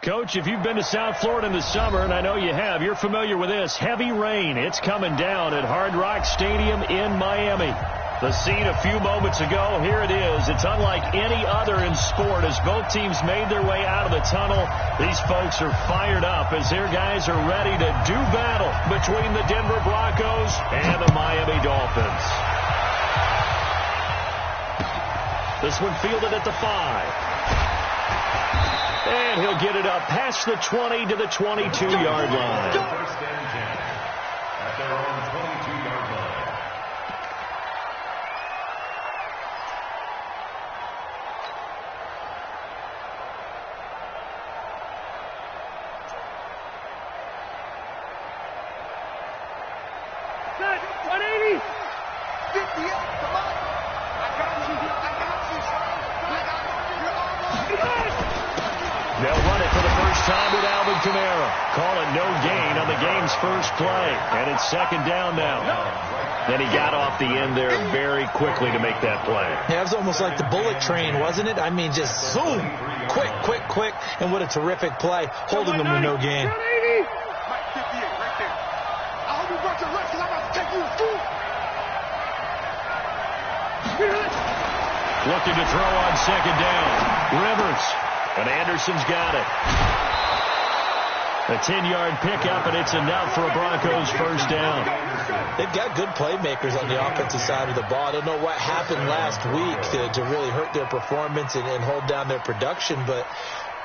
Coach, if you've been to South Florida in the summer, and I know you have, you're familiar with this. Heavy rain. It's coming down at Hard Rock Stadium in Miami. The scene a few moments ago, here it is. It's unlike any other in sport as both teams made their way out of the tunnel. These folks are fired up as their guys are ready to do battle between the Denver Broncos and the Miami Dolphins. This one fielded at the 5. And he'll get it up past the 20 to the 22-yard line. First and 10 at their own 22-yard line. Good. 180. 50. Come on. I got you. They'll run it for the first time with Alvin Kamara. Call it no gain on the game's first play. And it's second down now. Then he got off the end there very quickly to make that play. Yeah, it was almost like the bullet train, wasn't it? I mean, just zoom. Quick, quick, quick. And what a terrific play. Holding them to no gain. 180. Mike 58 right there. I hope you brought your rest because I'm about to take you to school. Looking to throw on second down. Rivers. And Anderson's got it. A 10-yard pickup, and it's enough for a Broncos first down. They've got good playmakers on the offensive side of the ball. I don't know what happened last week to really hurt their performance and hold down their production, but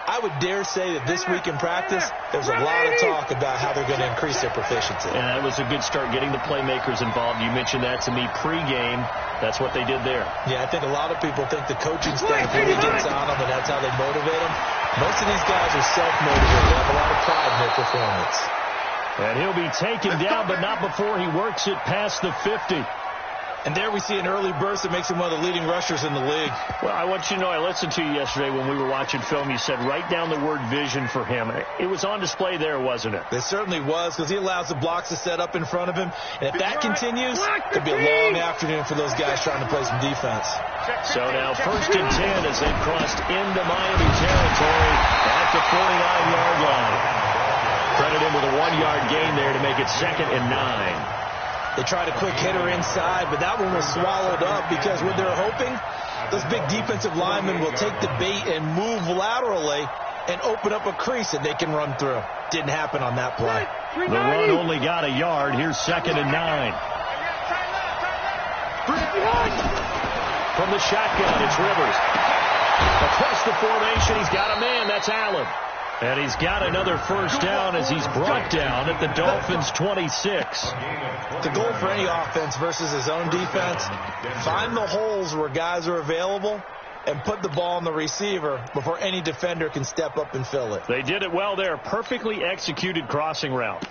I would dare say that this week in practice, there's a lot of talk about how they're going to increase their proficiency. And that was a good start, getting the playmakers involved. You mentioned that to me pregame. That's what they did there. Yeah, I think a lot of people think the coaching staff really gets on them, and that's how they motivate them. Most of these guys are self-motivated. They have a lot of pride in their performance. And he'll be taken down, but not before he works it past the 50. And there we see an early burst that makes him one of the leading rushers in the league. Well, I want you to know, I listened to you yesterday when we were watching film. You said write down the word vision for him. It was on display there, wasn't it? It certainly was, because he allows the blocks to set up in front of him. And if that continues, it could be a long afternoon for those guys trying to play some defense. So now first and 10 as they've crossed into Miami territory at the 49-yard line. Credit him with a 1-yard gain there to make it second and 9. They tried a quick hitter inside, but that one was swallowed up because what they're hoping, those big defensive linemen will take the bait and move laterally and open up a crease that they can run through. Didn't happen on that play. The run only got a yard. Here's second and 9. From the shotgun, it's Rivers. Across the formation, he's got a man. That's Allen. And he's got another first down as he's brought down at the Dolphins' 26. The goal for any offense versus his own defense, find the holes where guys are available and put the ball on the receiver before any defender can step up and fill it. They did it well there. Perfectly executed crossing route.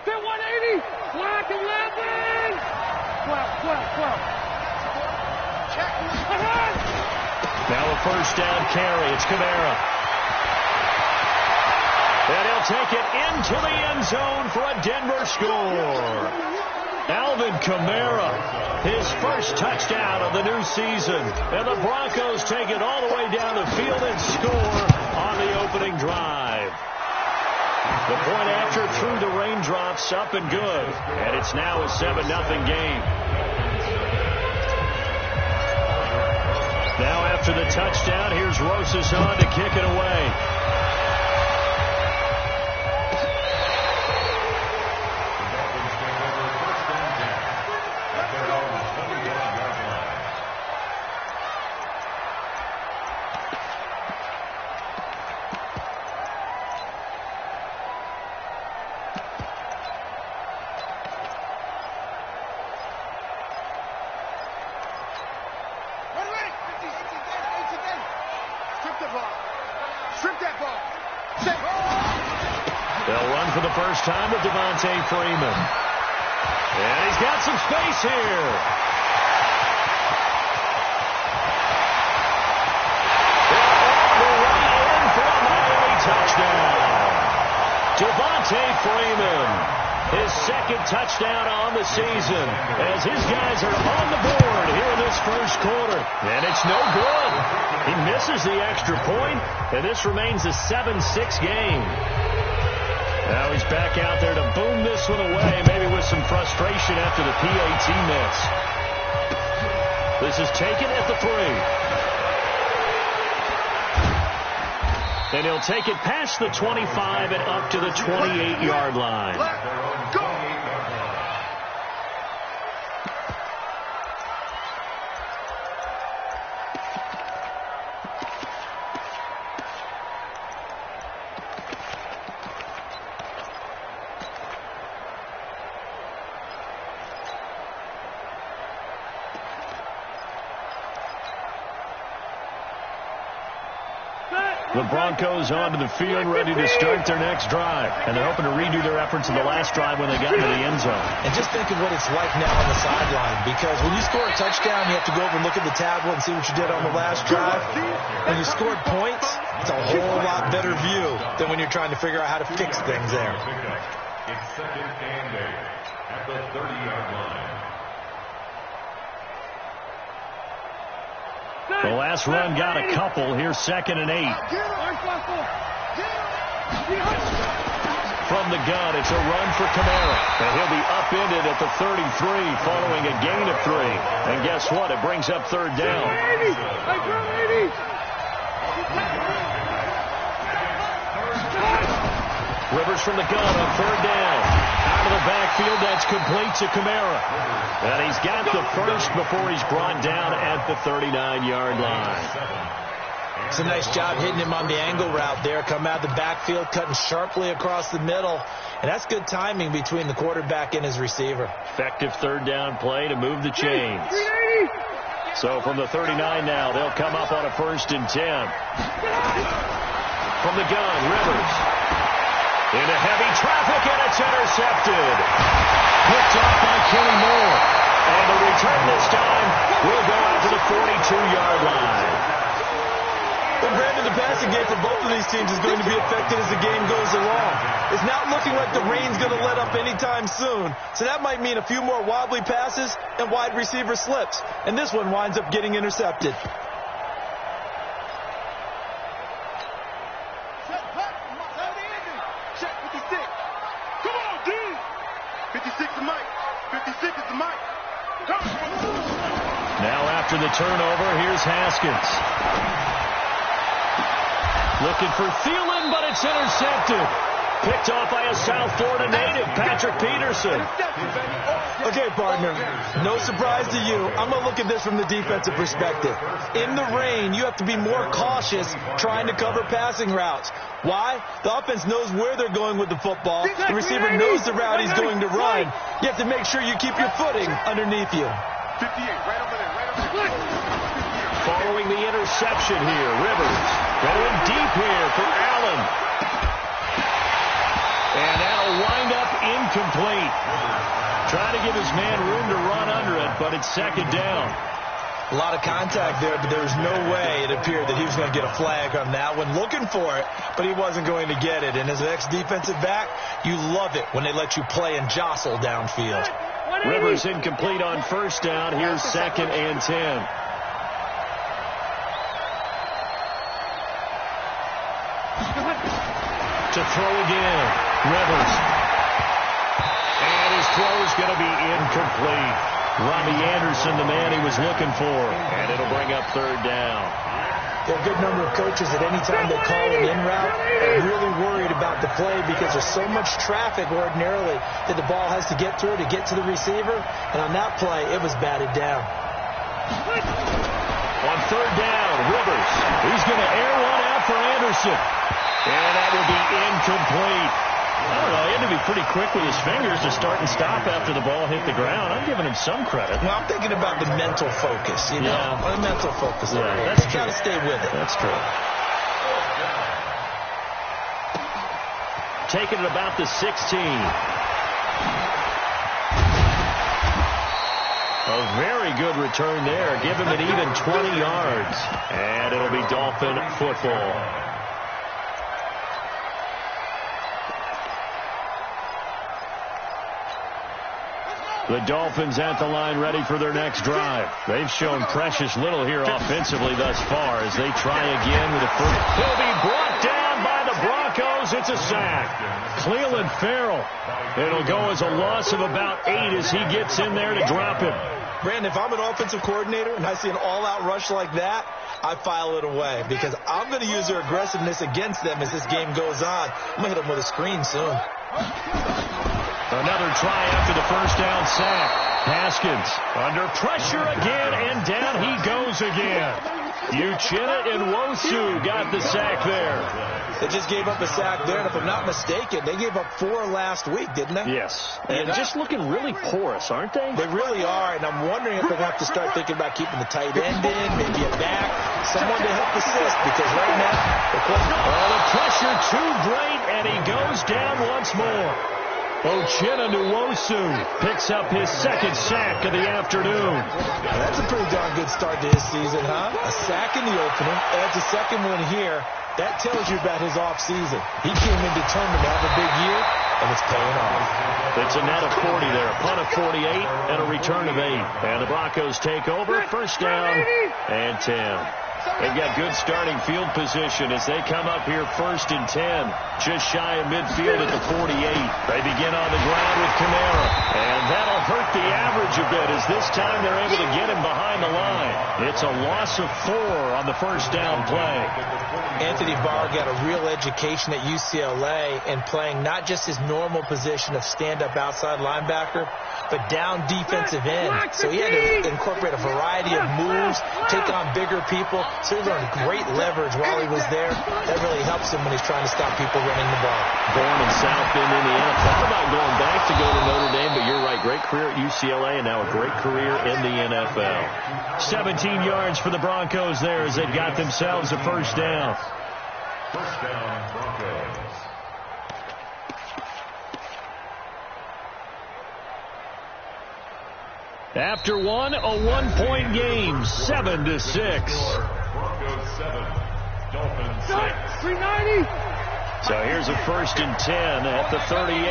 Get 180. Black 11. 12. Now a first down carry. It's Kamara. And he'll take it into the end zone for a Denver score. Alvin Kamara, his first touchdown of the new season. And the Broncos take it all the way down the field and score on the opening drive. The point after through the raindrops, up and good. And it's now a 7-0 game. Now after the touchdown, here's Rosas on to kick it away. They'll run for the first time with Devontae Freeman. And he's got some space here. All the way in for a Miami touchdown. Devontae Freeman, his second touchdown on the season as his guys are on the board here in this first quarter. And it's no good. He misses the extra point, and this remains a 7-6 game. Now he's back out there to boom this one away, maybe with some frustration after the PAT miss. This is taken at the 3. And he'll take it past the 25 and up to the 28-yard line. Let's go. The Broncos onto the field, ready to start their next drive. And they're hoping to redo their efforts in the last drive when they got into the end zone. And just think of what it's like now on the sideline, because when you score a touchdown, you have to go over and look at the tablet and see what you did on the last drive. When you scored points, it's a whole lot better view than when you're trying to figure out how to fix things there. It's second and 8 at the 30-yard line. The last run got a couple. Here's second and 8. From the gun, it's a run for Kamara. And he'll be upended at the 33 following a gain of 3. And guess what? It brings up third down. Rivers from the gun on third down. Out of the backfield, that's complete to Kamara. And he's got the first before he's brought down at the 39-yard line. It's a nice job hitting him on the angle route there. Come out of the backfield, cutting sharply across the middle. And that's good timing between the quarterback and his receiver. Effective third down play to move the chains. So from the 39 now, they'll come up on a 1st and 10. From the gun, Rivers. Into heavy traffic, and it's intercepted. Picked off by Kenny Moore. And the return this time will go out to the 42-yard line. Well, Brandon, the passing game for both of these teams is going to be affected as the game goes along. It's not looking like the rain's going to let up anytime soon. So that might mean a few more wobbly passes and wide receiver slips. And this one winds up getting intercepted. Now after the turnover, here's Haskins. Looking for Thielen, but it's intercepted. Picked off by a South Florida native, Patrick Peterson. Okay, partner, no surprise to you. I'm going to look at this from the defensive perspective. In the rain, you have to be more cautious trying to cover passing routes. Why? The offense knows where they're going with the football. The receiver knows the route he's going to run. You have to make sure you keep your footing underneath you. 58, right over there, right over there. Following the interception here, Rivers going deep here for Allen. And that'll wind up incomplete. Trying to give his man room to run under it, but it's second down. A lot of contact there, but there was no way it appeared that he was going to get a flag on that one. Looking for it, but he wasn't going to get it. And as an ex-defensive back, you love it when they let you play and jostle downfield. Rivers incomplete on first down. Here's second and 10. To throw again, Rivers. And his throw is going to be incomplete. Robbie Anderson, the man he was looking for. And it'll bring up third down. There are a good number of coaches that any time they call an in route are really worried about the play because there's so much traffic ordinarily that the ball has to get through to get to the receiver. And on that play, it was batted down. On third down, Rivers. He's going to air one out for Anderson. And that will be incomplete. I don't know. He had to be pretty quick with his fingers to start and stop after the ball hit the ground. I'm giving him some credit. Well, I'm thinking about the mental focus, you know. Yeah. The mental focus. Yeah, that's true. You got to stay with it. That's true. Taking it about the 16. A very good return there. Give him an even 20 yards. And it'll be Dolphin football. The Dolphins at the line ready for their next drive. They've shown precious little here offensively thus far as they try again with a first. He'll be brought down by the Broncos. It's a sack. Cleveland Farrell. It'll go as a loss of about 8 as he gets in there to drop him. Brandon, if I'm an offensive coordinator and I see an all-out rush like that, I file it away because I'm going to use their aggressiveness against them as this game goes on. I'm going to hit them with a screen soon. Another try after the first down sack. Haskins under pressure again, and down he goes again. Uchenna and Nwosu got the sack there. They just gave up a sack there, and if I'm not mistaken, they gave up 4 last week, didn't they? Yes. And just looking really porous, aren't they? They really are, and I'm wondering if they're going to have to start thinking about keeping the tight end in, maybe a back, someone to help assist, because right now, the pressure too great, and he goes down once more. Uchenna Nwosu picks up his second sack of the afternoon. Now, that's a pretty darn good start to his season, huh? A sack in the opening, adds a second one here. That tells you about his offseason. He came in determined to have a big year, and it's paying off. It's a net of 40 there, a punt of 48, and a return of 8. And the Broncos take over, first down and 10. They've got good starting field position as they come up here first and 10, just shy of midfield at the 48. They begin on the ground with Kamara, and that'll hurt the average a bit as this time they're able to get him behind the line. It's a loss of 4 on the first down play. Anthony Barr got a real education at UCLA in playing not just his normal position of stand-up outside linebacker, but down defensive end. So he had to incorporate a variety of moves, take on bigger people. So he learned great leverage while he was there. That really helps him when he's trying to stop people running the ball. Born in South Bend, Indiana. Thought about going back to go to Notre Dame, but you're right. Great career at UCLA and now a great career in the NFL. 17 yards for the Broncos there as they've got themselves a first down. First down, Broncos. After one, a 1-point game, 7-6. Broncos 7, Dolphins 6. 390. So here's a first and 10 at the 38.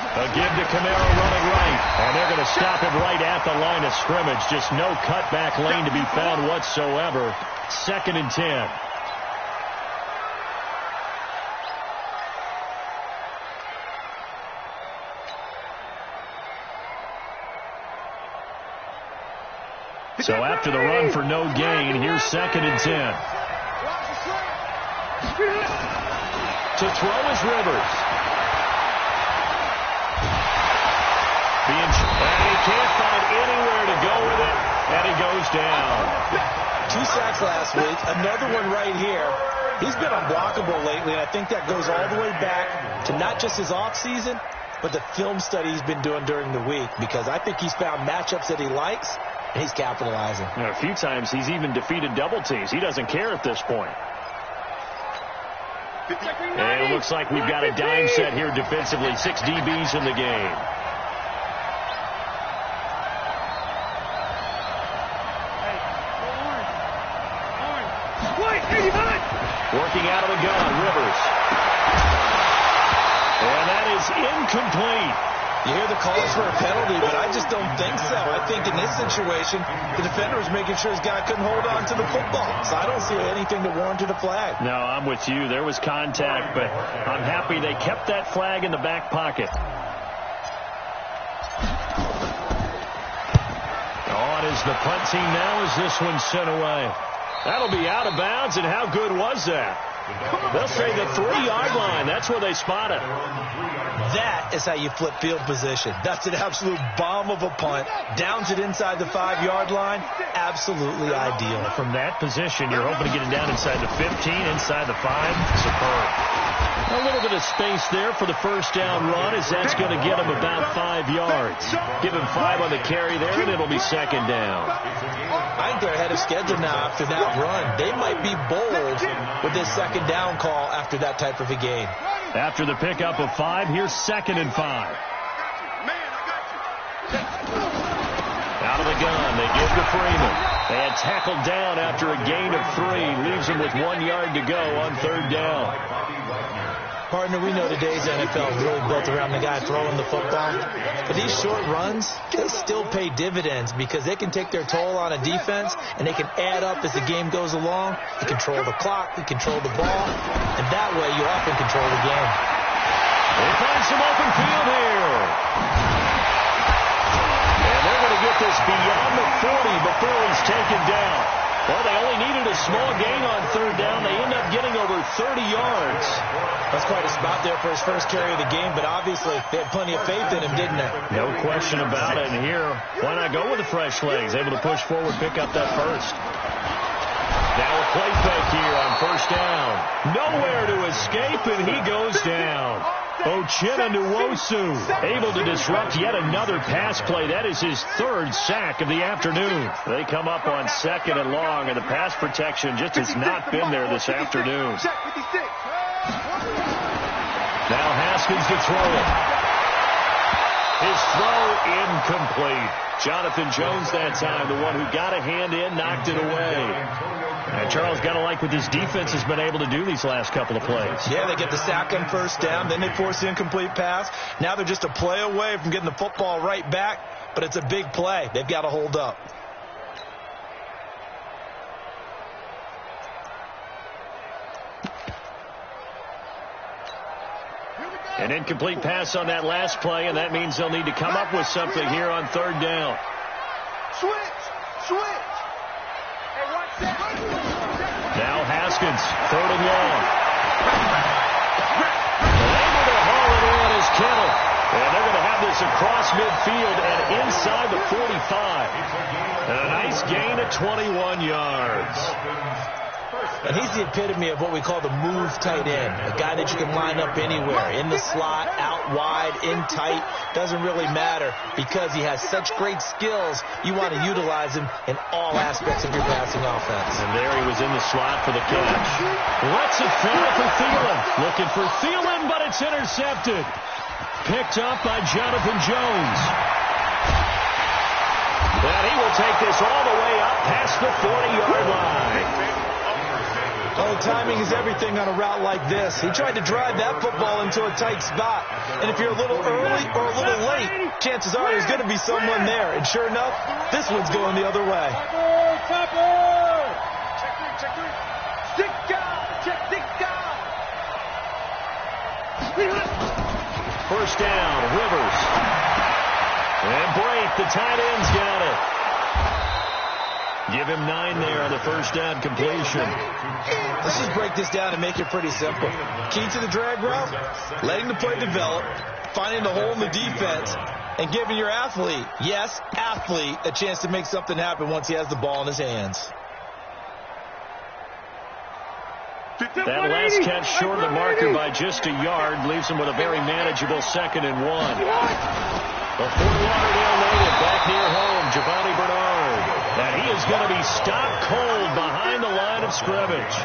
A give to Kamara running right, and they're going to stop him right at the line of scrimmage. Just no cutback lane to be found whatsoever. Second and 10. So after the run for no gain, here's second and 10. To throw is Rivers. And he can't find anywhere to go with it, and he goes down. 2 sacks last week, another one right here. He's been unblockable lately, and I think that goes all the way back to not just his offseason, but the film study he's been doing during the week, because I think he's found matchups that he likes, and he's capitalizing. A few times he's even defeated double teams. He doesn't care at this point. And it looks like we've got a dime set here defensively. 6 DBs in the game. Working out of the gun, Rivers. And that is incomplete. You hear the calls for a penalty, but I just don't think so. I think in this situation, the defender was making sure his guy couldn't hold on to the football. So I don't see anything that warranted a flag. No, I'm with you. There was contact, but I'm happy they kept that flag in the back pocket. On is the punt team now as this one's sent away. That'll be out of bounds, and how good was that? They'll say the 3-yard line. That's where they spot it. That is how you flip field position. That's an absolute bomb of a punt. Downs it inside the 5-yard line. Absolutely ideal. From that position, you're hoping to get it down inside the 15, inside the 5. Superb. A little bit of space there for the first down run as that's going to get him about 5 yards. Give him 5 on the carry there, and it'll be second down. I think they're ahead of schedule now after that run. They might be bold with this second down call after that type of a game. After the pickup of 5, here's second and 5. Out of the gun, they give to Freeman. And tackled down after a gain of 3. Leaves him with 1 yard to go on third down. Partner, we know today's NFL is really built around the guy throwing the football. But these short runs, they still pay dividends because they can take their toll on a defense, and they can add up as the game goes along. You control the clock, you control the ball, and that way you often control the game. They find some open field here. And they're going to get this beyond the 40 before he's taken down. Well, they only needed a small gain on third down. They end up getting over 30 yards. That's quite a spot there for his first carry of the game, but obviously they had plenty of faith in him, didn't they? No question about it. And here, why not go with the fresh legs? Able to push forward, pick up that first. Now a play fake here on first down. Nowhere to escape, and he goes down. Uchenna Nwosu able to disrupt yet another pass play. That is his third sack of the afternoon. They come up on second and long, and the pass protection just has not been there this afternoon. Now Haskins to throw it. His throw incomplete. Jonathan Jones that time, the one who got a hand in, knocked it away. And Charles, got to like what this defense has been able to do these last couple of plays. Yeah, they get the sack on first down, then they force the incomplete pass. Now they're just a play away from getting the football right back, but it's a big play. They've got to hold up. An incomplete pass on that last play, and that means they'll need to come up with something here on third down. Switch. Now Haskins, third and long. Able to haul it in is Kittle. And they're going to have this across midfield and inside the 45. And a nice gain of 21 yards. And he's the epitome of what we call the move tight end, a guy that you can line up anywhere, in the slot, out wide, in tight, doesn't really matter because he has such great skills. You want to utilize him in all aspects of your passing offense. And there he was in the slot for the catch. Lets it fall for Thielen. Looking for Thielen, but it's intercepted. Picked up by Jonathan Jones. And he will take this all the way up past the 40-yard line. Well, timing is everything on a route like this. He tried to drive that football into a tight spot. And if you're a little early or a little late, chances are there's going to be someone there. And sure enough, this one's going the other way. First down, Rivers. And Brake, the tight end's got it. Give him 9 there on the first down completion. Let's just break this down and make it pretty simple. Key to the drag route, letting the play develop, finding the hole in the defense, and giving your athlete, yes, athlete, a chance to make something happen once he has the ball in his hands. That last catch short of the marker by just a yard leaves him with a very manageable 2nd and 1. The Fort Lauderdale native back near home, Giovanni Bernard. And he is going to be stopped cold behind the line of scrimmage.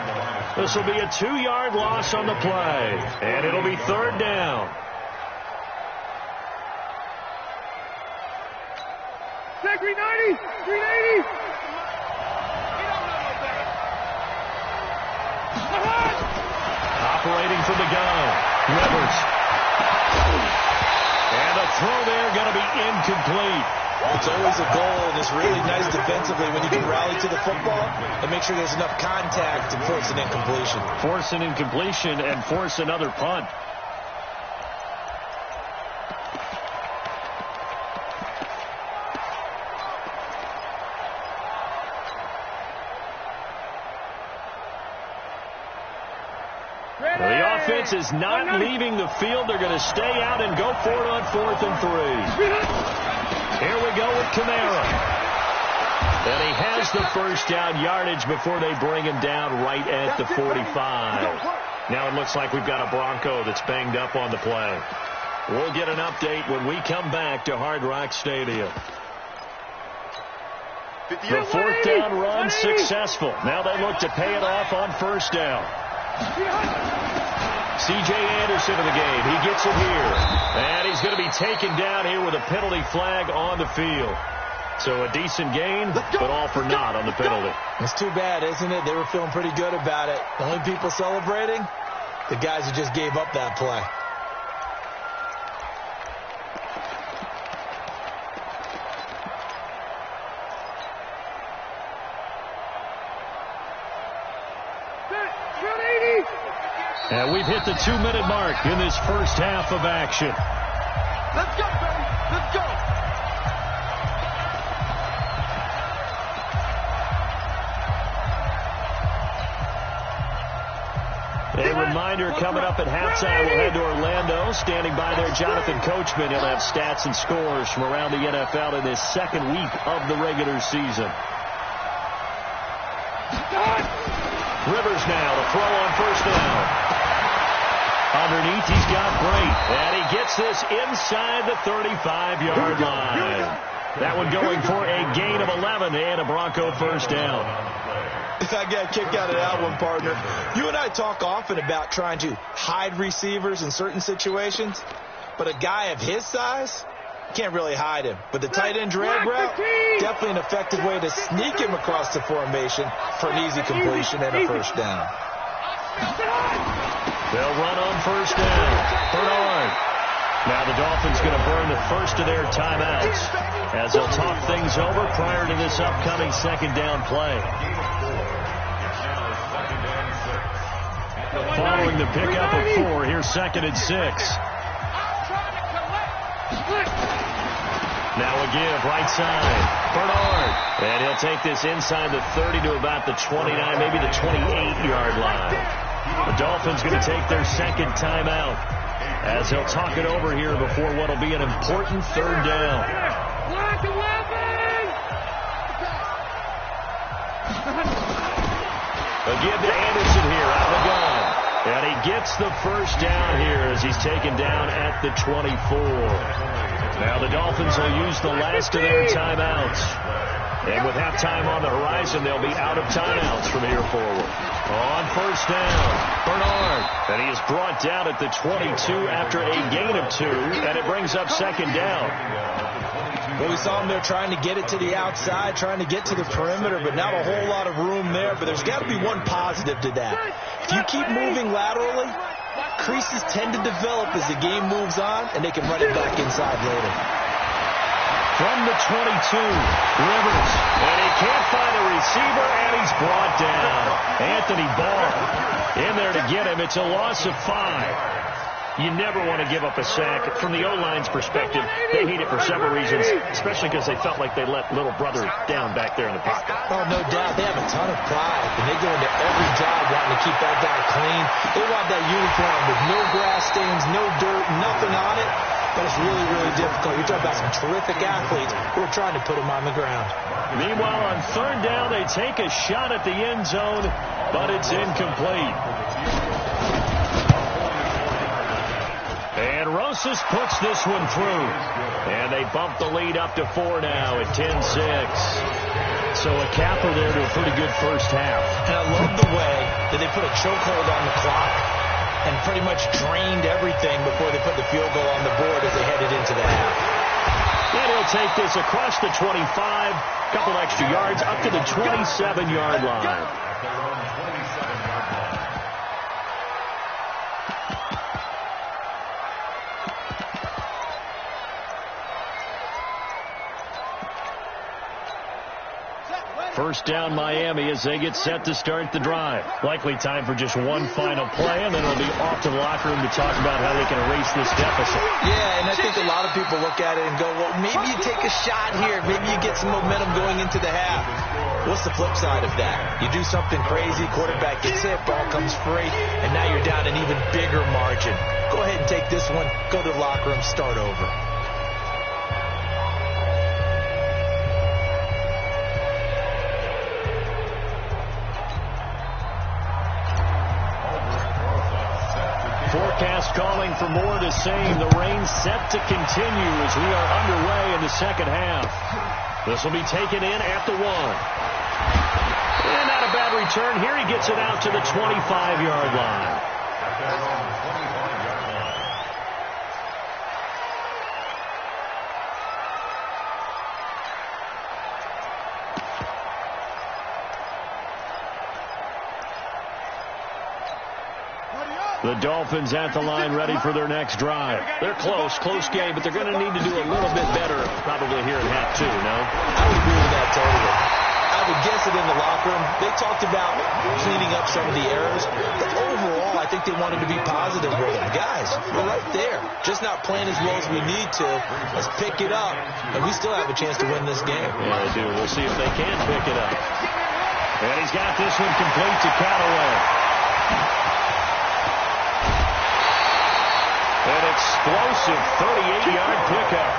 This will be a 2-yard loss on the play. And it'll be third down. Take 390! 380! Operating from the gun, Rivers. And a throw there going to be incomplete. It's always a goal, and it's really nice defensively when you can rally to the football and make sure there's enough contact to force an incompletion. Force an incompletion and force another punt. The offense is not leaving the field. They're going to stay out and go for it on 4th and 3. Here we go with Kamara. And he has the first down yardage before they bring him down right at the 45. Now it looks like we've got a Bronco that's banged up on the play. We'll get an update when we come back to Hard Rock Stadium. The 4th down run successful. Now they look to pay it off on first down. C.J. Anderson in the game. He gets it here. And he's going to be taken down here with a penalty flag on the field. So a decent gain, but all for naught on the penalty. It's too bad, isn't it? They were feeling pretty good about it. The only people celebrating, the guys who just gave up that play. And we've hit the 2-minute mark in this first half of action. Let's go, baby. Let's go. A reminder coming up at halftime, we'll head to Orlando. Standing by there, Jonathan Coachman. He'll have stats and scores from around the NFL in this second week of the regular season. Rivers now to throw on first down. Underneath, he's got Brait. And he gets this inside the 35-yard line. That one going for a gain of 11 and a Bronco first down. I got a kick out of that one, partner. You and I talk often about trying to hide receivers in certain situations, but a guy of his size, can't really hide him. But the tight end drag route, definitely an effective way to sneak him across the formation for an easy completion and a first down. They'll run on first down. Bernard. Now the Dolphins going to burn the first of their timeouts as they'll talk things over prior to this upcoming second down play. Following the pickup of 4, here's 2nd and 6. Now a give, right side. Bernard. And he'll take this inside the 30 to about the 29, maybe the 28-yard line. The Dolphins going to take their second timeout as they'll talk it over here before what will be an important third down. A give to Anderson here out of the gun. And he gets the first down here as he's taken down at the 24. Now the Dolphins will use the last of their timeouts. And with halftime on the horizon, they'll be out of timeouts from here forward. On first down, Bernard. And he is brought down at the 22 after a gain of 2, and it brings up second down. Well, we saw him there trying to get it to the outside, trying to get to the perimeter, but not a whole lot of room there. But there's got to be one positive to that. If you keep moving laterally, creases tend to develop as the game moves on, and they can run it back inside later. From the 22, Rivers, and he can't find a receiver, and he's brought down. Anthony Barr in there to get him. It's a loss of 5. You never want to give up a sack. From the O-line's perspective, they hate it for several reasons, especially because they felt like they let little brother down back there in the pocket. Oh, no doubt. They have a ton of pride, and they go into every job wanting to keep that guy clean. They want that uniform with no grass stains, no dirt, nothing on it. But it's really, really difficult. You're talking about some terrific athletes who are trying to put him on the ground. Meanwhile, on third down, they take a shot at the end zone, but it's incomplete. And Rosas puts this one through. And they bump the lead up to 4 now at 10-6. So a capper there to a pretty good first half. And I love the way that they put a chokehold on the clock and pretty much drained everything before they put the field goal on the board as they headed into the half. And he'll take this across the 25, a couple extra yards, up to the 27-yard line. First down Miami as they get set to start the drive. Likely time for just one final play, and then it'll be off to the locker room to talk about how they can erase this deficit. Yeah, and I think a lot of people look at it and go, well, maybe you take a shot here. Maybe you get some momentum going into the half. What's the flip side of that? You do something crazy, quarterback gets hit, ball comes free, and now you're down an even bigger margin. Go ahead and take this one, go to the locker room, start over. Forecast calling for more of the same. The rain set to continue as we are underway in the second half. This will be taken in at the 1. And not a bad return. Here he gets it out to the 25-yard line. The Dolphins at the line ready for their next drive. They're close game, but they're going to need to do a little bit better probably here in half two, no? I would agree with that totally. I would guess it in the locker room. They talked about cleaning up some of the errors, but overall, I think they wanted to be positive with them. Guys, we're right there. Just not playing as well as we need to. Let's pick it up, and we still have a chance to win this game. Yeah, they do. We'll see if they can pick it up. And he's got this one complete to Callaway. An explosive 38-yard pickup.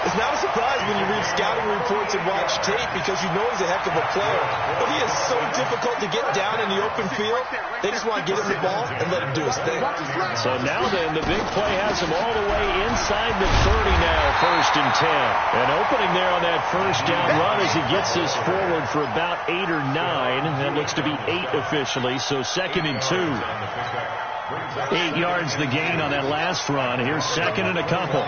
It's not a surprise when you read scouting reports and watch tape because you know he's a heck of a player. But he is so difficult to get down in the open field. They just want to get him the ball and let him do his thing. So now then, the big play has him all the way inside the 30 now, 1st and 10. And opening there on that first down run as he gets this forward for about 8 or 9. That looks to be 8 officially, so 2nd and 2. 8 yards the gain on that last run. Here's 2nd and a couple.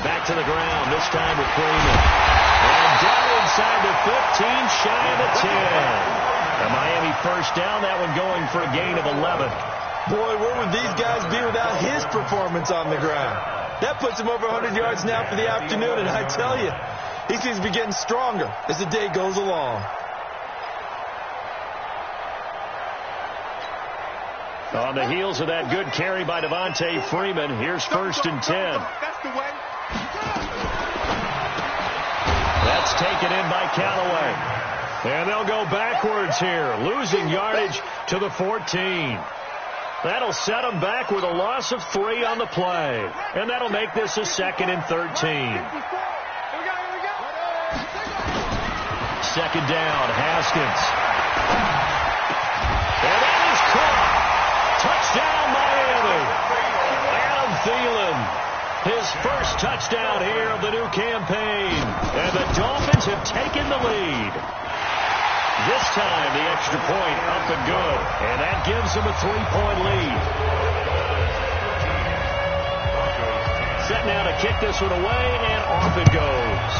Back to the ground, this time with Freeman. And down inside the 15, shy of the 10. A Miami first down, that one going for a gain of 11. Boy, where would these guys be without his performance on the ground? That puts him over 100 yards now for the afternoon, and I tell you, he seems to be getting stronger as the day goes along. On the heels of that good carry by Devontae Freeman, here's 1st and 10. That's the way. That's taken in by Callaway. And they'll go backwards here, losing yardage to the 14. That'll set them back with a loss of 3 on the play. And that'll make this a 2nd and 13. 2nd down, Haskins. And that is caught. Touchdown, Miami. Adam Thielen, his first touchdown here of the new campaign. And the Dolphins have taken the lead. This time, the extra point up and good. And that gives them a 3-point lead. Set now to kick this one away, and off it goes.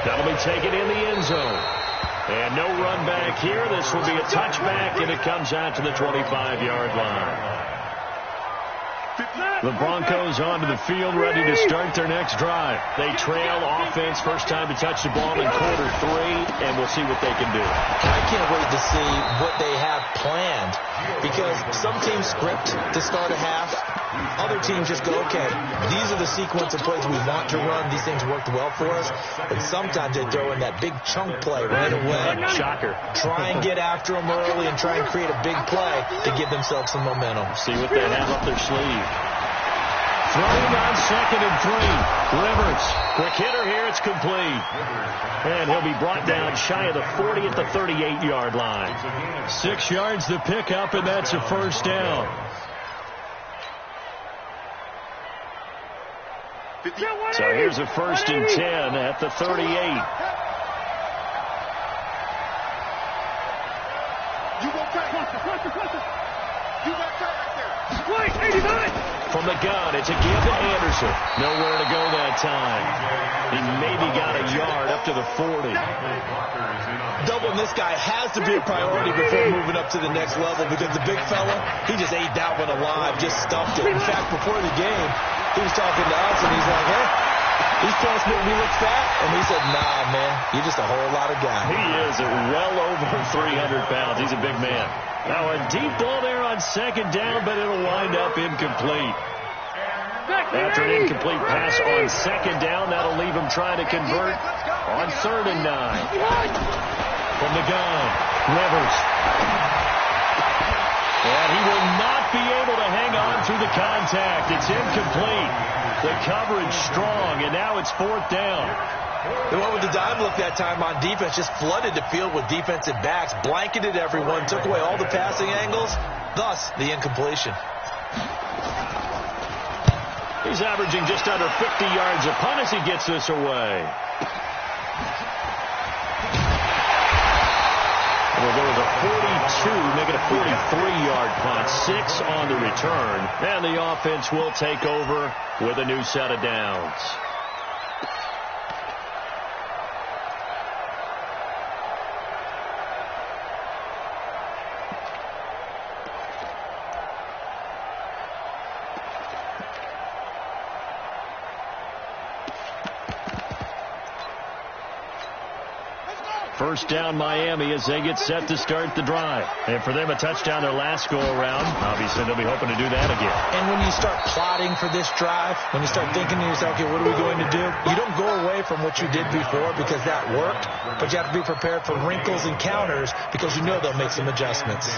That'll be taken in the end zone. And no run back here. This will be a touchback, and it comes out to the 25-yard line. The Broncos onto the field, ready to start their next drive. They trail offense, first time to touch the ball in quarter 3, and we'll see what they can do. I can't wait to see what they have planned, because some teams script to start a half. Other teams just go, okay, these are the sequence of plays we want to run. These things worked well for us. And sometimes they throw in that big chunk play right away. Shocker. Try and get after them early and try and create a big play to give themselves some momentum. See what they have up their sleeve. Throwing on 2nd and 3. Rivers. Quick hitter here. It's complete. And he'll be brought down shy of the 40 at the 38-yard line. 6 yards the pickup, and that's a first down. So here's a 1st and 10 at the 38. From the gun, it's a give to Anderson. Nowhere to go that time. He maybe got a yard up to the 40. Doubling this guy has to be a priority before moving up to the next level, because the big fella, he just ate that one alive, just stuffed it. In fact, before the game, he was talking to us, and he's like, hey, these points make me look fat. And he said, nah, man, you're just a whole lot of guy. He is well over 300 pounds. He's a big man. Now a deep ball there on 2nd down, but it'll wind up incomplete. After an incomplete pass on 2nd down, that'll leave him trying to convert on 3rd and 9. From the gun, Rivers. And he will not be able to hang on through the contact. It's incomplete. The coverage strong, and now it's 4th down. The one with the dime look that time on defense just flooded the field with defensive backs, blanketed everyone, took away all the passing angles, thus the incompletion. He's averaging just under 50 yards a punt as he gets this away. We'll go with a 42, make it a 43-yard punt, 6 on the return, and the offense will take over with a new set of downs. First down Miami as they get set to start the drive. And for them, a touchdown their last go-around. Obviously, they'll be hoping to do that again. And when you start plotting for this drive, when you start thinking to yourself, okay, what are we going to do? You don't go away from what you did before because that worked, but you have to be prepared for wrinkles and counters because you know they'll make some adjustments.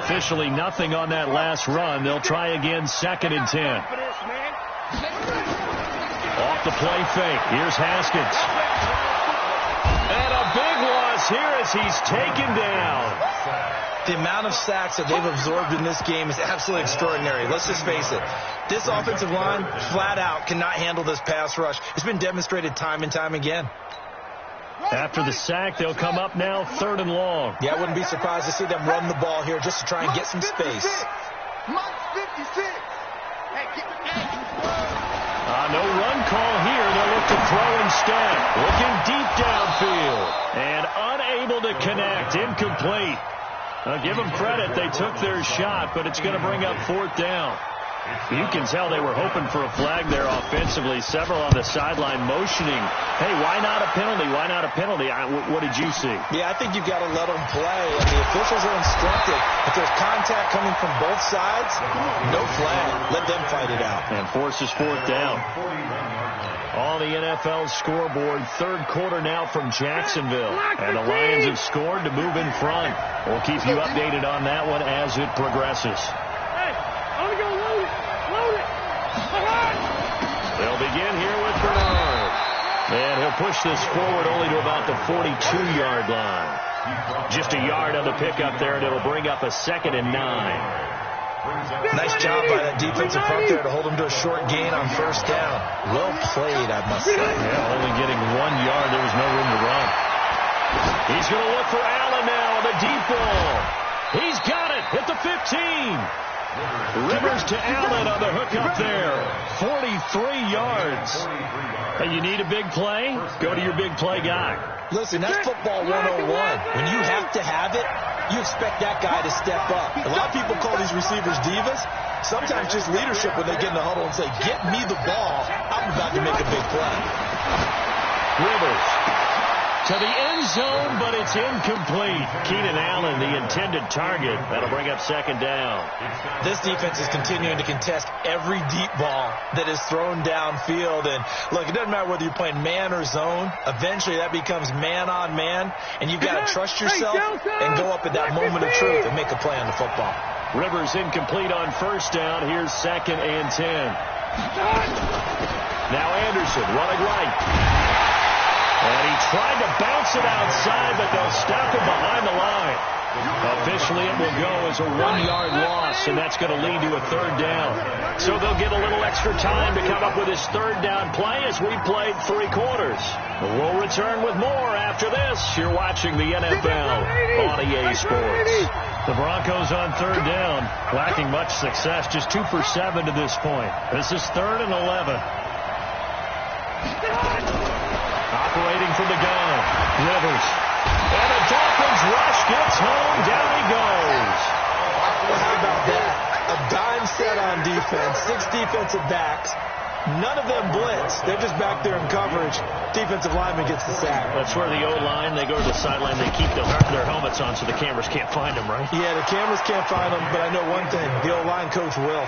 Officially nothing on that last run. They'll try again, 2nd and 10. Off the play fake. Here's Haskins. And a big loss here as he's taken down. The amount of sacks that they've absorbed in this game is absolutely extraordinary. Let's just face it. This offensive line, flat out, cannot handle this pass rush. It's been demonstrated time and time again. After the sack, they'll come up now 3rd and long. Yeah, I wouldn't be surprised to see them run the ball here just to try and get some space. No run call here. They'll look to throw instead. Looking deep downfield. And unable to connect. Incomplete. Give them credit. They took their shot, but it's going to bring up 4th down. You can tell they were hoping for a flag there offensively. Several on the sideline motioning. Hey, why not a penalty? Why not a penalty? What did you see? Yeah, I think you've got to let them play. And the officials are instructed. If there's contact coming from both sides, no flag. Let them fight it out. And forces 4th down. On the NFL scoreboard, 3rd quarter now from Jacksonville. And the Lions have scored to move in front. We'll keep you updated on that one as it progresses. They'll begin here with Bernard. And he'll push this forward only to about the 42-yard line. Just a yard on the pickup there, and it'll bring up a 2nd and 9. Nice job by that defensive front there to hold him to a short gain on 1st down. Well played, I must say. Yeah, only getting 1 yard. There was no room to run. He's going to look for Allen now on the deep ball. He's got it at the 15. Rivers to Allen on the hookup there. 43 yards. Hey, you need a big play? Go to your big play guy. Listen, that's football 101. When you have to have it, you expect that guy to step up. A lot of people call these receivers divas. Sometimes just leadership when they get in the huddle and say, get me the ball. I'm about to make a big play. Rivers to the end zone, but it's incomplete. Keenan Allen, the intended target. That'll bring up 2nd down. This defense is continuing to contest every deep ball that is thrown downfield. And, look, it doesn't matter whether you're playing man or zone. Eventually, that becomes man-on-man. And you've got to trust yourself and go up at that moment of truth and make a play on the football. Rivers incomplete on 1st down. Here's 2nd and 10. Now Anderson running right. And he tried to bounce it outside, but they'll stop him behind the line. Officially, it will go as a 1-yard loss, and that's going to lead to a 3rd down. So they'll get a little extra time to come up with his 3rd down play as we played 3 quarters. We'll return with more after this. You're watching the NFL on EA Sports. The Broncos on 3rd down, lacking much success, just 2 for 7 to this point. This is 3rd and 11. Operating from the gun, Rivers. And the Dolphins rush gets home. Down he goes. Well, how about that? A dime set on defense, 6 defensive backs. None of them blitz. They're just back there in coverage. Defensive lineman gets the sack. That's where the O-line, they go to the sideline, they keep their helmets on so the cameras can't find them, right? Yeah, the cameras can't find them, but I know one thing. The O-line coach will.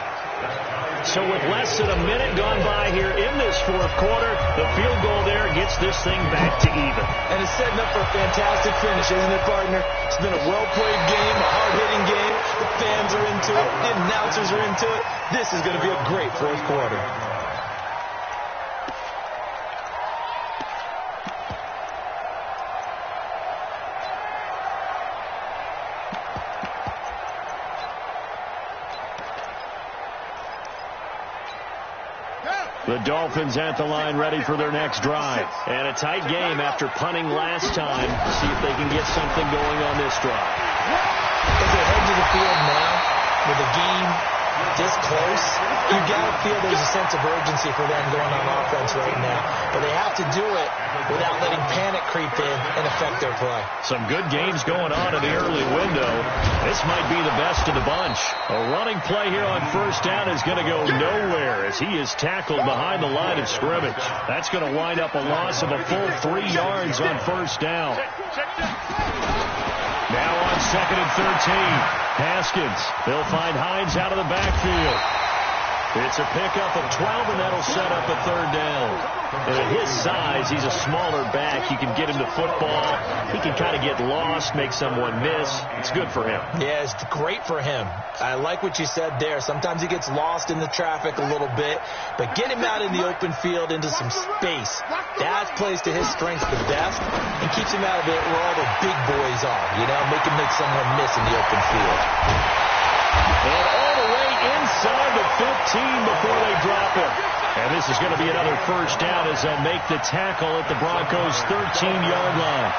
So with less than a minute gone by here in this 4th quarter, the field goal there gets this thing back to even. And it's setting up for a fantastic finish, isn't it, partner? It's been a well-played game, a hard-hitting game. The fans are into it. The announcers are into it. This is going to be a great 4th quarter. The Dolphins at the line ready for their next drive. And a tight game after punting last time. See if they can get something going on this drive. As they head to the field now with a game this close, you got to feel there's a sense of urgency for them going on offense right now. But they have to do it without letting panic creep in and affect their play. Some good games going on in the early window. This might be the best of the bunch. A running play here on first down is going to go nowhere as he is tackled behind the line of scrimmage. That's going to wind up a loss of a full 3 yards on first down. Now on 2nd and 13. Haskins. They'll find Hines out of the backfield. It's a pickup of 12, and that'll set up a 3rd down. And at his size, he's a smaller back. You can get him to football. He can kind of get lost, make someone miss. It's good for him. Yeah, it's great for him. I like what you said there. Sometimes he gets lost in the traffic a little bit, but get him out in the open field into some space. That plays to his strengths the best and keeps him out of it where all the big boys are, make him make someone miss in the open field. And all the way inside the 15 before they drop it. And this is going to be another first down as they'll make the tackle at the Broncos' 13-yard line.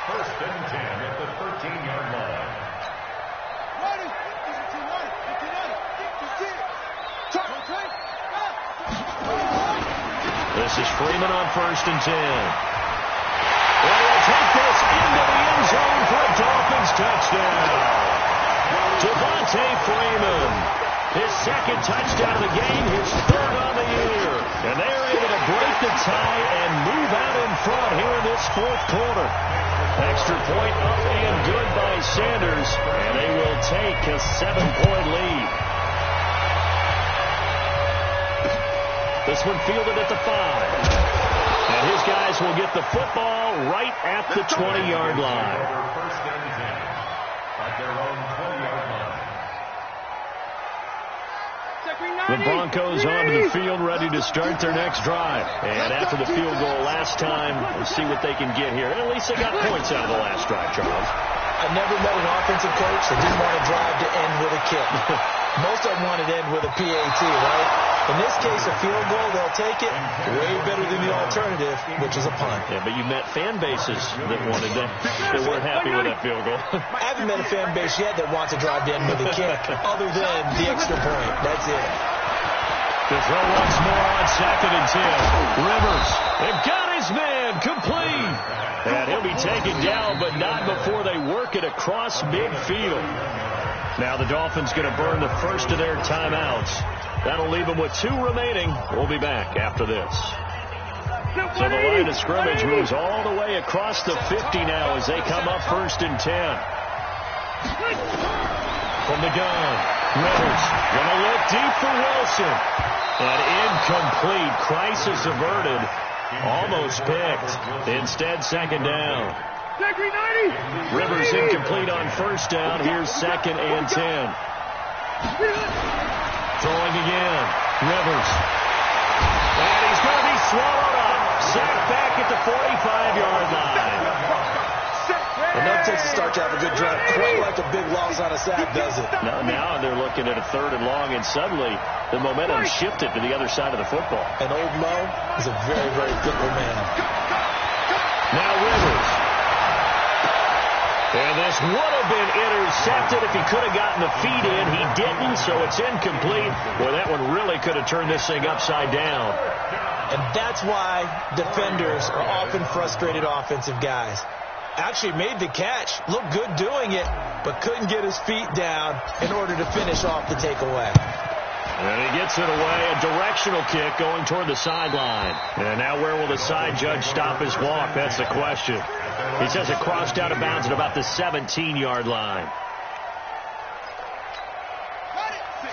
1st and 10 at the 13-yard line. This is Freeman on 1st and 10. And he'll take this into the end zone for a Dolphins touchdown. Devontae Freeman, his 2nd touchdown of the game, his 3rd on the year. And they are able to break the tie and move out in front here in this 4th quarter. Extra point up and good by Sanders, and they will take a 7-point lead. This one fielded at the 5. And his guys will get the football right at the 20-yard line. First and 10 at their own 20-yard line. The Broncos onto the field, ready to start their next drive. And after the field goal last time, we'll see what they can get here. And at least they got points out of the last drive, Charles. I've never met an offensive coach that didn't want a drive to end with a kick. Most of them want it to end with a PAT, right? In this case, a field goal, they'll take it. Way better than the alternative, which is a punt. Yeah, but you met fan bases that wanted that. They weren't happy with that field goal. I haven't met a fan base yet that wants a drive to end with a kick, other than the extra point. That's it. To throw once more on 2nd and 10. Rivers, they've got his man, complete. And he'll be taken down, but not before they work it across midfield. Now the Dolphins going to burn the first of their timeouts. That'll leave them with 2 remaining. We'll be back after this. So the line of scrimmage moves all the way across the 50 now as they come up 1st and 10. From the gun, Rivers going to look deep for Wilson. And incomplete. Crisis averted. Almost picked. Instead, 2nd down. Rivers incomplete on 1st down. Here's 2nd and 10. Throwing again. Rivers. And he's going to be swallowed up. Sacked back at the 45-yard line. And that takes a start to have a good drive. Quite like a big loss on a sack, does it? Now they're looking at a 3rd and long, and suddenly the momentum shifted to the other side of the football. And Old Mo is a very, very fickle man. Now Rivers. And this would have been intercepted if he could have gotten the feet in. He didn't, so it's incomplete. Boy, that one really could have turned this thing upside down. And that's why defenders are often frustrated offensive guys. Actually made the catch, looked good doing it, but couldn't get his feet down in order to finish off the takeaway. And he gets it away, a directional kick going toward the sideline. And now where will the side judge stop his walk? That's the question. He says it crossed out of bounds at about the 17-yard line.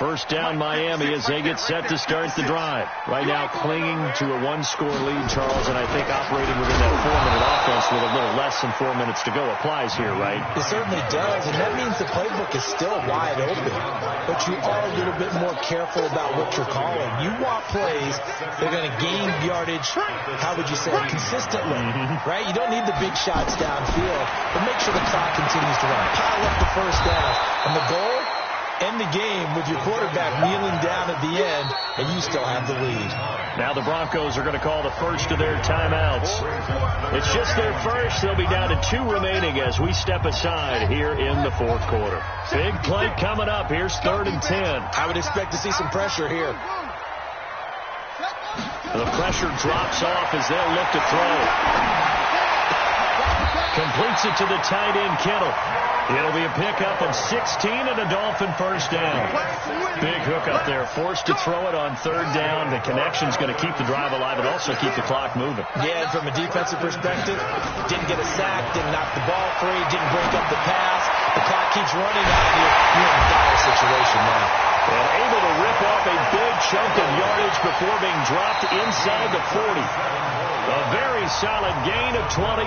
First down Miami as they get set to start the drive. Right now clinging to a 1-score lead, Charles, and I think operating within that 4-minute offense with a little less than 4 minutes to go applies here, right? It certainly does, and that means the playbook is still wide open. But you are a little bit more careful about what you're calling. You want plays that are going to gain yardage, how would you say, consistently, right? You don't need the big shots downfield, but make sure the clock continues to run. Pile up the first down, and the goal end the game with your quarterback kneeling down at the end, and you still have the lead. Now the Broncos are going to call the first of their timeouts. It's just their first. They'll be down to 2 remaining as we step aside here in the fourth quarter. Big play coming up. Here's 3rd and 10. I would expect to see some pressure here. The pressure drops off as they'll look to throw. Completes it to the tight end, Kittle. It'll be a pickup of 16 and a Dolphin first down. Big hook up there. Forced to throw it on 3rd down. The connection's going to keep the drive alive and also keep the clock moving. Yeah, and from a defensive perspective, didn't get a sack, didn't knock the ball free, didn't break up the pass. The clock keeps running on you. You're in a dire situation now. And able to rip off a big chunk of yardage before being dropped inside the 40. A very solid gain of 27.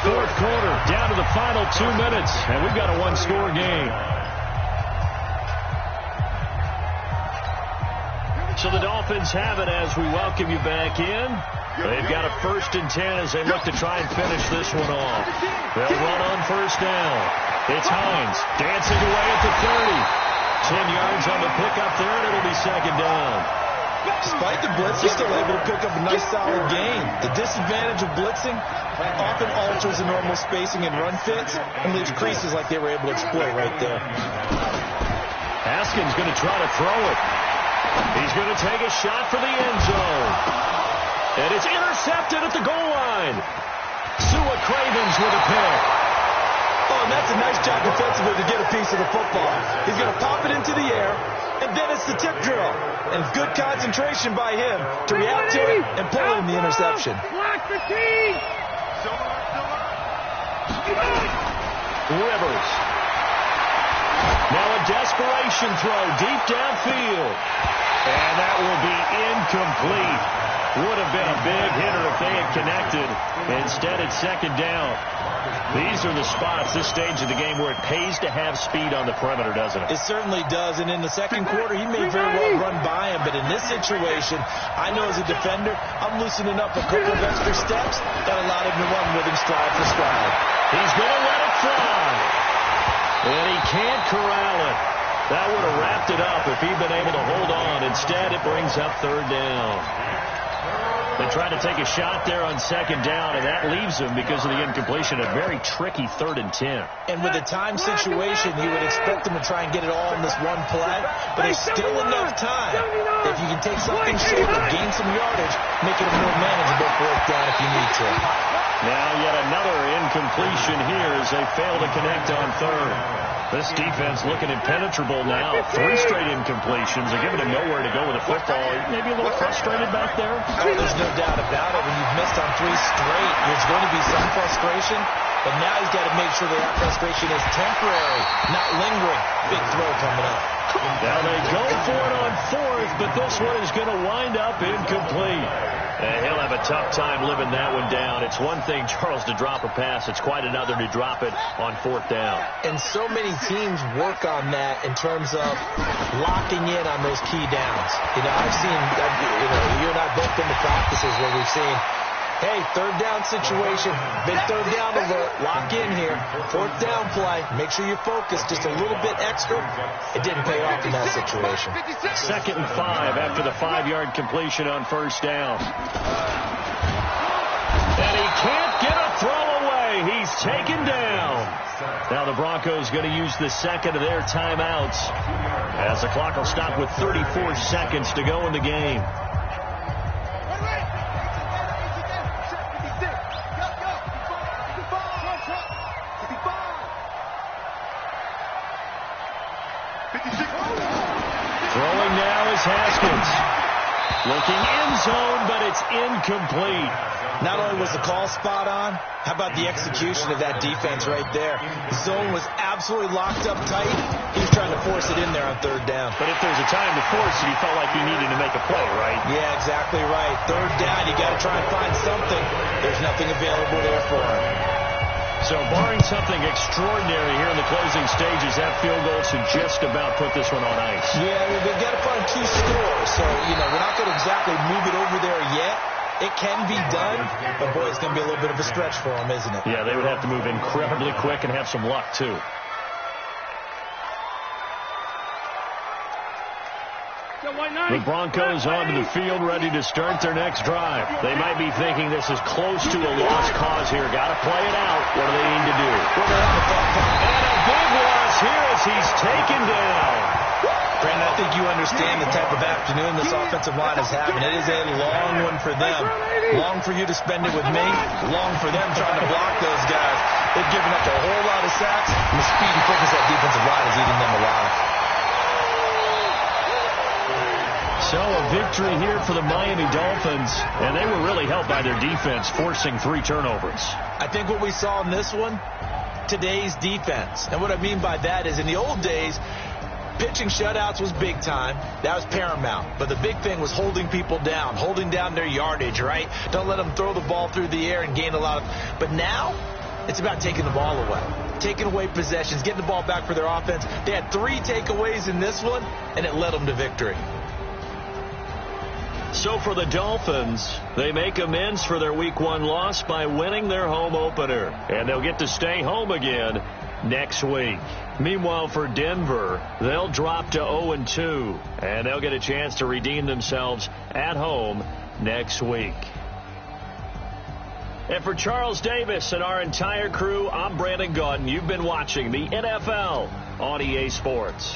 Fourth quarter, down to the final 2 minutes, and we've got a 1-score game. So the Dolphins have it as we welcome you back in. They've got a 1st and 10 as they look to try and finish this one off. They'll run on 1st down. It's Hines dancing away at the 30. 10 yards on the pickup there, and it'll be 2nd down. Despite the blitz, he's still able to pick up a nice solid gain. The disadvantage of blitzing often alters the normal spacing and run fits and leaves creases like they were able to exploit right there. Haskins going to try to throw it. He's going to take a shot for the end zone. And it's intercepted at the goal line. Sua Cravens with a pick. Oh, and that's a nice job defensively to get a piece of the football. He's going to pop it into the air, and then it's the tip drill. And good concentration by him to react to it and pull in the interception. Rivers. Now a desperation throw deep downfield. And that will be incomplete. Would have been a big hitter if they had connected. Instead, it's 2nd down. These are the spots, this stage of the game, where it pays to have speed on the perimeter, doesn't it? It certainly does. And in the 2nd quarter, he may very well run by him. But in this situation, I know as a defender, I'm loosening up a couple of extra steps that allowed him to run with him stride for stride. He's going to let it fly. And he can't corral it. That would have wrapped it up if he'd been able to hold on. Instead, it brings up 3rd down. They try to take a shot there on 2nd down, and that leaves them, because of the incompletion, a very tricky 3rd and 10. And with a time situation, you would expect them to try and get it all in this one play, but there's still enough time. If you can take something short or gain some yardage, make it a more manageable 4th down if you need to. Now yet another incompletion here as they fail to connect on 3rd. This defense looking impenetrable now. 3 straight incompletions. They're giving him nowhere to go with the football. Maybe a little frustrated back there. Oh, there's no doubt about it. When you've missed on 3 straight, there's going to be some frustration. But now he's got to make sure that frustration is temporary, not lingering. Big throw coming up. Now they go for it on 4th, but this one is going to wind up incomplete. And he'll have a tough time living that one down. It's one thing, Charles, to drop a pass. It's quite another to drop it on 4th down. And so many teams work on that in terms of locking in on those key downs. You know, I've seen, you and I both been to practices where we've seen, hey, 3rd down situation, big 3rd down alert, lock in here, 4th down play, make sure you focus just a little bit extra. It didn't pay off in that situation. 2nd and 5 after the 5-yard completion on 1st down. And he can't get a throw away. He's taken down. Now the Broncos going to use the 2nd of their timeouts as the clock will stop with 34 seconds to go in the game. Throwing now is Haskins. Looking end zone, but it's incomplete. Not only was the call spot on, how about the execution of that defense right there? The zone was absolutely locked up tight. He was trying to force it in there on 3rd down. But if there's a time to force it, he felt like he needed to make a play, right? Yeah, exactly right. 3rd down, you got to try and find something. There's nothing available there for him. So barring something extraordinary here in the closing stages, that field goal should just about put this one on ice. Yeah, they've got to find 2 scores. So, we're not going to exactly move it over there yet. It can be done, but boy, it's going to be a little bit of a stretch for them, isn't it? Yeah, they would have to move incredibly quick and have some luck, too. The Broncos onto the field, ready to start their next drive. They might be thinking this is close to a lost cause here. Got to play it out. What do they need to do? And a big loss here as he's taken down. Brandon, I think you understand the type of afternoon this offensive line is having. It is a long one for them. Long for you to spend it with me. Long for them trying to block those guys. They've given up a whole lot of sacks, and the speed and quickness of that defensive line is eating them alive. So a victory here for the Miami Dolphins, and they were really helped by their defense, forcing 3 turnovers. I think what we saw in this one, today's defense. And what I mean by that is in the old days, pitching shutouts was big time. That was paramount. But the big thing was holding people down, holding down their yardage, right? Don't let them throw the ball through the air and gain a lot of... But now, it's about taking the ball away, taking away possessions, getting the ball back for their offense. They had 3 takeaways in this one, and it led them to victory. So for the Dolphins, they make amends for their Week 1 loss by winning their home opener. And they'll get to stay home again next week. Meanwhile, for Denver, they'll drop to 0-2. And they'll get a chance to redeem themselves at home next week. And for Charles Davis and our entire crew, I'm Brandon Gaudin. You've been watching the NFL on EA Sports.